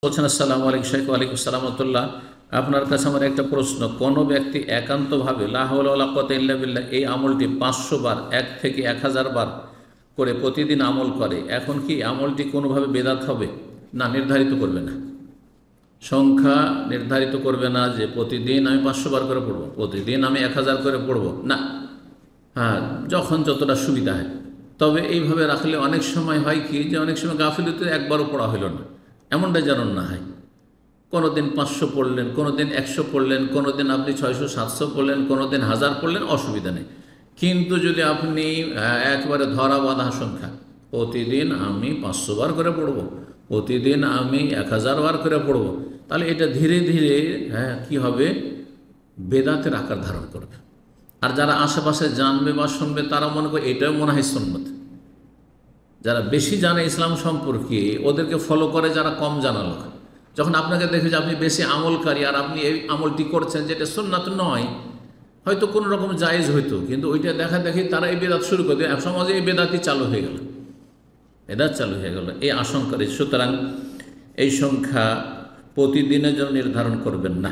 বলছেন আসসালামু আলাইকুম শেখ। ওয়ালাইকুম আসসালাম রহমতুল্লাহ। আপনার কাছে আমার একটা প্রশ্ন, কোনো ব্যক্তি একান্তভাবে লা হাওলা ওয়ালা কুওয়াতা ইল্লা বিল্লাহ এই আমলটি 500 বার 1 থেকে 1000 বার করে প্রতিদিন আমল করে, এখন কি আমলটি কোনোভাবে বেদাত হবে? না, নির্ধারিত করবে না, সংখ্যা নির্ধারিত করবে না যে প্রতিদিন আমি 500 বার করে পড়ব, প্রতিদিন আমি 1000 করে পড়ব না। হ্যাঁ, যখন যতটা সুবিধা হয়। তবে এইভাবে রাখলে অনেক সময় হয় কি, যে অনেক সময় গাফিলতিতে একবারও পড়া হইল না, এমনটা যেন না হয়। কোনো দিন 500 পড়লেন, কোনো দিন 100 পড়লেন, কোনো দিন আপনি 600 700 পড়লেন, কোনো দিন 1000 পড়লেন, অসুবিধা নেই। কিন্তু যদি আপনি একবারে ধরা বাঁধা সংখ্যা, প্রতিদিন আমি 500 বার করে পড়ব, প্রতিদিন আমি 1000 বার করে পড়ব, তাহলে এটা ধীরে ধীরে কি হবে, বেদাতের আকার ধারণ করবে। আর যারা আশেপাশে জানবে বা শুনবে তারা মনে করে এটাও মনে হয় সুন্নত। যারা বেশি জানে ইসলাম সম্পর্কে, ওদেরকে ফলো করে যারা কম জানা লোক, যখন আপনাকে দেখে যে আপনি বেশি আমলকারী আর আপনি এই আমলটি করছেন যেটা সুন্নাত নয়, হয়তো কোনো রকম জায়েজ হইতো, কিন্তু ওইটা দেখা দেখি তারা এই বেদাত শুরু করে দেয়, সমাজে এই বেদাতই চালু হয়ে গেল, বেদাত চালু হয়ে গেল, এই আশঙ্কা রয়েছে। সুতরাং এই সংখ্যা প্রতিদিনের জন্য নির্ধারণ করবেন না।